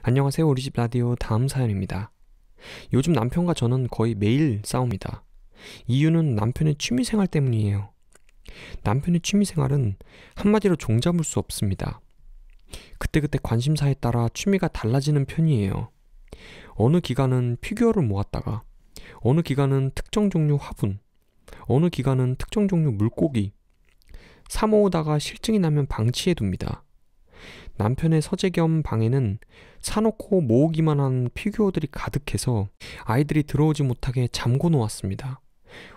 안녕하세요. 우리집 라디오 다음 사연입니다. 요즘 남편과 저는 거의 매일 싸웁니다. 이유는 남편의 취미생활 때문이에요. 남편의 취미생활은 한마디로 종잡을 수 없습니다. 그때그때 관심사에 따라 취미가 달라지는 편이에요. 어느 기간은 피규어를 모았다가, 어느 기간은 특정 종류 화분, 어느 기간은 특정 종류 물고기, 사 모으다가 실증이 나면 방치해둡니다. 남편의 서재 겸 방에는 사놓고 모으기만 한 피규어들이 가득해서 아이들이 들어오지 못하게 잠궈 놓았습니다.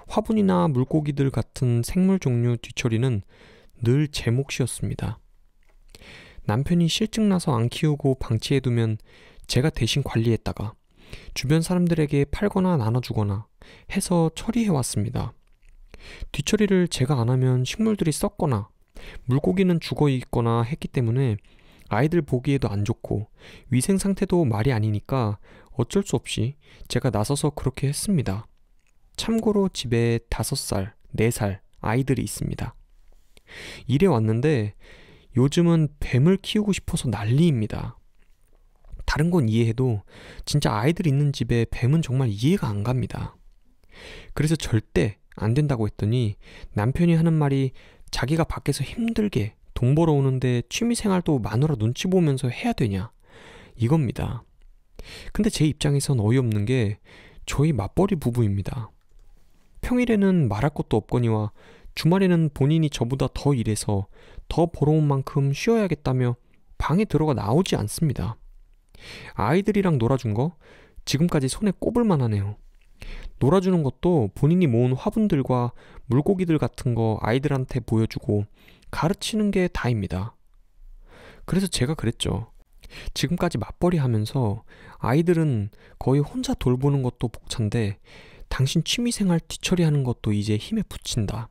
화분이나 물고기들 같은 생물 종류 뒤처리는 늘 제 몫이었습니다. 남편이 실증나서 안 키우고 방치해두면 제가 대신 관리했다가 주변 사람들에게 팔거나 나눠주거나 해서 처리해왔습니다. 뒤처리를 제가 안 하면 식물들이 썩거나 물고기는 죽어 있거나 했기 때문에 아이들 보기에도 안 좋고 위생 상태도 말이 아니니까 어쩔 수 없이 제가 나서서 그렇게 했습니다. 참고로 집에 5살, 4살 아이들이 있습니다. 이래 왔는데 요즘은 뱀을 키우고 싶어서 난리입니다. 다른 건 이해해도 진짜 아이들 있는 집에 뱀은 정말 이해가 안 갑니다. 그래서 절대 안 된다고 했더니 남편이 하는 말이 자기가 밖에서 힘들게 돈 벌어오는데 취미생활도 마누라 눈치 보면서 해야 되냐, 이겁니다. 근데 제 입장에선 어이없는 게 저희 맞벌이 부부입니다. 평일에는 말할 것도 없거니와 주말에는 본인이 저보다 더 일해서 더 벌어온 만큼 쉬어야겠다며 방에 들어가 나오지 않습니다. 아이들이랑 놀아준 거 지금까지 손에 꼽을 만하네요. 놀아주는 것도 본인이 모은 화분들과 물고기들 같은 거 아이들한테 보여주고 가르치는 게 다입니다. 그래서 제가 그랬죠. 지금까지 맞벌이 하면서 아이들은 거의 혼자 돌보는 것도 벅찬데 당신 취미생활 뒤처리하는 것도 이제 힘에 부친다.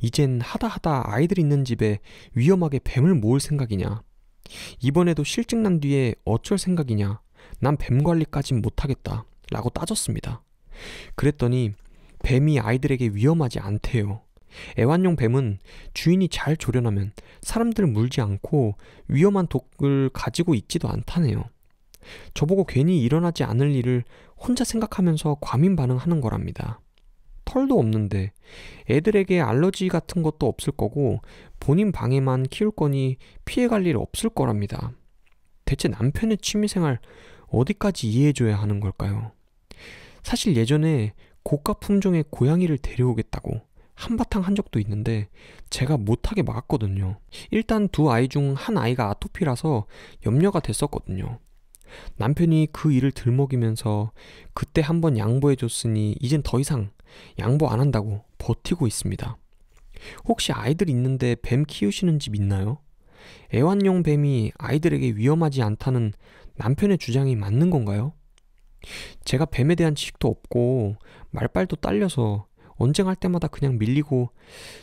이젠 하다 아이들 있는 집에 위험하게 뱀을 모을 생각이냐. 이번에도 실증난 뒤에 어쩔 생각이냐. 난 뱀 관리까진 못하겠다 라고 따졌습니다. 그랬더니 뱀이 아이들에게 위험하지 않대요. 애완용 뱀은 주인이 잘 조련하면 사람들을 물지 않고 위험한 독을 가지고 있지도 않다네요. 저보고 괜히 일어나지 않을 일을 혼자 생각하면서 과민 반응하는 거랍니다. 털도 없는데 애들에게 알러지 같은 것도 없을 거고 본인 방에만 키울 거니 피해갈 일 없을 거랍니다. 대체 남편의 취미생활 어디까지 이해해줘야 하는 걸까요? 사실 예전에 고가 품종의 고양이를 데려오겠다고 한바탕 한 적도 있는데 제가 못하게 막았거든요. 일단 두 아이 중 한 아이가 아토피라서 염려가 됐었거든요. 남편이 그 일을 들먹이면서 그때 한번 양보해줬으니 이젠 더 이상 양보 안 한다고 버티고 있습니다. 혹시 아이들 있는데 뱀 키우시는 집 있나요? 애완용 뱀이 아이들에게 위험하지 않다는 남편의 주장이 맞는 건가요? 제가 뱀에 대한 지식도 없고 말빨도 딸려서 언쟁할 때마다 그냥 밀리고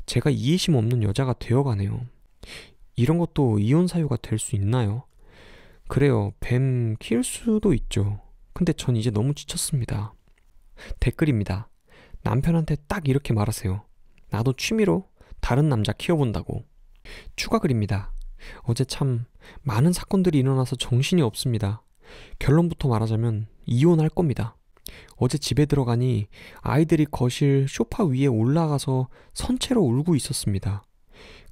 제가 이해심 없는 여자가 되어가네요. 이런 것도 이혼 사유가 될 수 있나요? 그래요. 뱀 키울 수도 있죠. 근데 전 이제 너무 지쳤습니다. 댓글입니다. 남편한테 딱 이렇게 말하세요. 나도 취미로 다른 남자 키워본다고. 추가 글입니다. 어제 참 많은 사건들이 일어나서 정신이 없습니다. 결론부터 말하자면 이혼할 겁니다. 어제 집에 들어가니 아이들이 거실 소파 위에 올라가서 선체로 울고 있었습니다.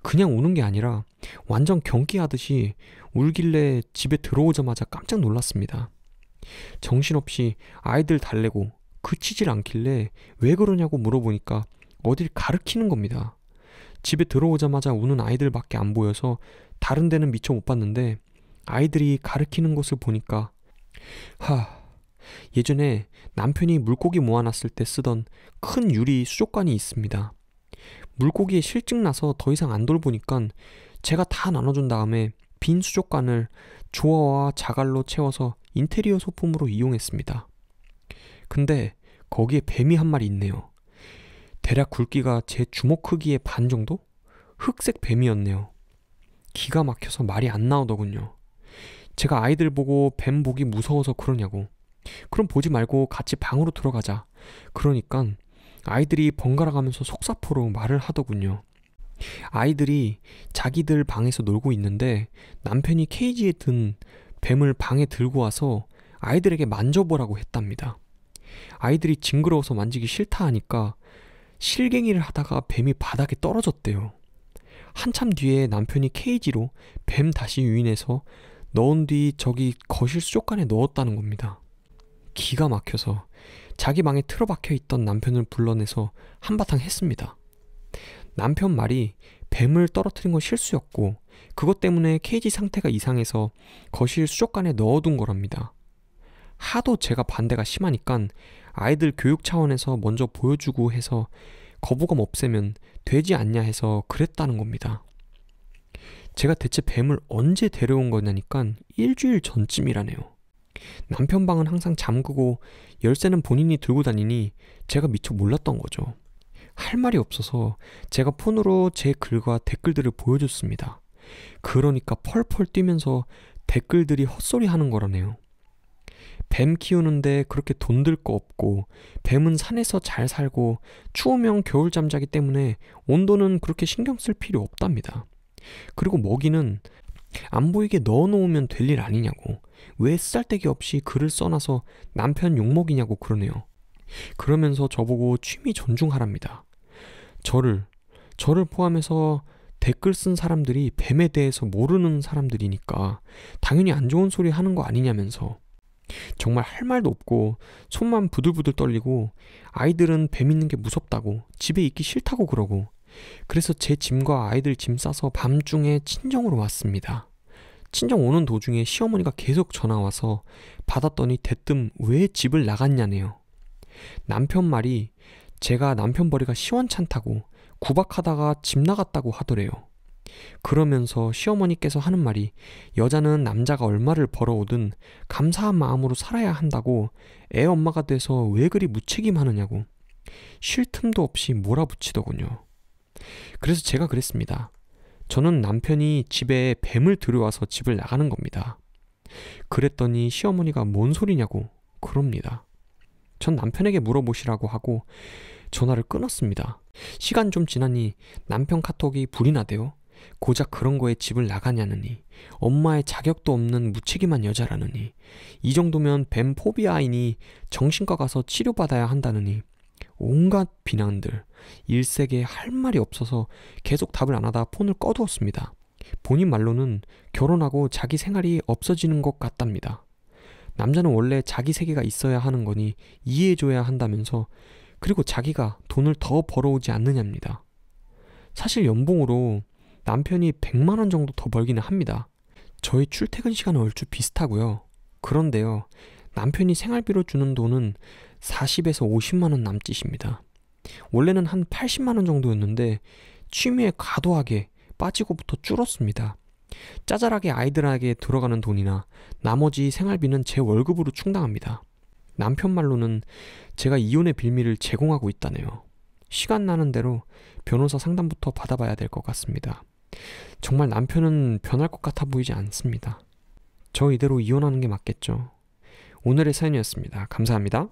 그냥 우는 게 아니라 완전 경기하듯이 울길래 집에 들어오자마자 깜짝 놀랐습니다. 정신없이 아이들 달래고 그치질 않길래 왜 그러냐고 물어보니까 어딜 가르치는 겁니다. 집에 들어오자마자 우는 아이들밖에 안 보여서 다른 데는 미처 못 봤는데 아이들이 가르치는 것을 보니까 예전에 남편이 물고기 모아놨을 때 쓰던 큰 유리 수족관이 있습니다. 물고기에 실증나서 더 이상 안 돌보니까 제가 다 나눠준 다음에 빈 수족관을 조화와 자갈로 채워서 인테리어 소품으로 이용했습니다. 근데 거기에 뱀이 한 마리 있네요. 대략 굵기가 제 주먹 크기의 반 정도? 흑색 뱀이었네요. 기가 막혀서 말이 안 나오더군요. 제가 아이들 보고 뱀 보기 무서워서 그러냐고. 그럼 보지 말고 같이 방으로 들어가자. 그러니까 아이들이 번갈아 가면서 속사포로 말을 하더군요. 아이들이 자기들 방에서 놀고 있는데 남편이 케이지에 든 뱀을 방에 들고 와서 아이들에게 만져보라고 했답니다. 아이들이 징그러워서 만지기 싫다 하니까 실갱이를 하다가 뱀이 바닥에 떨어졌대요. 한참 뒤에 남편이 케이지로 뱀 다시 유인해서 넣은 뒤 저기 거실 수족관에 넣었다는 겁니다. 기가 막혀서 자기 방에 틀어박혀 있던 남편을 불러내서 한바탕 했습니다. 남편 말이 뱀을 떨어뜨린 건 실수였고 그것 때문에 케이지 상태가 이상해서 거실 수족관에 넣어둔 거랍니다. 하도 제가 반대가 심하니까 아이들 교육 차원에서 먼저 보여주고 해서 거부감 없애면 되지 않냐 해서 그랬다는 겁니다. 제가 대체 뱀을 언제 데려온 거냐니까 일주일 전쯤이라네요. 남편 방은 항상 잠그고 열쇠는 본인이 들고 다니니 제가 미처 몰랐던 거죠. 할 말이 없어서 제가 폰으로 제 글과 댓글들을 보여줬습니다. 그러니까 펄펄 뛰면서 댓글들이 헛소리 하는 거라네요. 뱀 키우는데 그렇게 돈 들 거 없고 뱀은 산에서 잘 살고 추우면 겨울 잠자기 때문에 온도는 그렇게 신경 쓸 필요 없답니다. 그리고 먹이는 안 보이게 넣어놓으면 될 일 아니냐고, 왜 쓰잘데기 없이 글을 써놔서 남편 욕먹이냐고 그러네요. 그러면서 저보고 취미 존중하랍니다. 저를 포함해서 댓글 쓴 사람들이 뱀에 대해서 모르는 사람들이니까 당연히 안 좋은 소리 하는 거 아니냐면서. 정말 할 말도 없고 손만 부들부들 떨리고 아이들은 뱀 있는 게 무섭다고 집에 있기 싫다고 그러고, 그래서 제 짐과 아이들 짐 싸서 밤중에 친정으로 왔습니다. 친정 오는 도중에 시어머니가 계속 전화와서 받았더니 대뜸 왜 집을 나갔냐네요. 남편 말이 제가 남편 벌이가 시원찮다고 구박하다가 집 나갔다고 하더래요. 그러면서 시어머니께서 하는 말이 여자는 남자가 얼마를 벌어오든 감사한 마음으로 살아야 한다고 애 엄마가 돼서 왜 그리 무책임하느냐고 쉴 틈도 없이 몰아붙이더군요. 그래서 제가 그랬습니다. 저는 남편이 집에 뱀을 들여와서 집을 나가는 겁니다. 그랬더니 시어머니가 뭔 소리냐고 그럽니다. 전 남편에게 물어보시라고 하고 전화를 끊었습니다. 시간 좀 지나니 남편 카톡이 불이 나대요. 고작 그런 거에 집을 나가냐느니, 엄마의 자격도 없는 무책임한 여자라느니, 이 정도면 뱀 포비아이니 정신과 가서 치료받아야 한다느니, 온갖 비난들. 일색에 할 말이 없어서 계속 답을 안 하다 폰을 꺼두었습니다. 본인 말로는 결혼하고 자기 생활이 없어지는 것 같답니다. 남자는 원래 자기 세계가 있어야 하는 거니 이해해줘야 한다면서, 그리고 자기가 돈을 더 벌어오지 않느냐입니다. 사실 연봉으로 남편이 100만 원 정도 더 벌기는 합니다. 저희 출퇴근 시간은 얼추 비슷하고요. 그런데요, 남편이 생활비로 주는 돈은 40에서 50만 원 남짓입니다. 원래는 한 80만 원 정도였는데 취미에 과도하게 빠지고부터 줄었습니다. 짜잘하게 아이들에게 들어가는 돈이나 나머지 생활비는 제 월급으로 충당합니다. 남편 말로는 제가 이혼의 빌미를 제공하고 있다네요. 시간 나는 대로 변호사 상담부터 받아봐야 될 것 같습니다. 정말 남편은 변할 것 같아 보이지 않습니다. 저 이대로 이혼하는 게 맞겠죠. 오늘의 사연이었습니다. 감사합니다.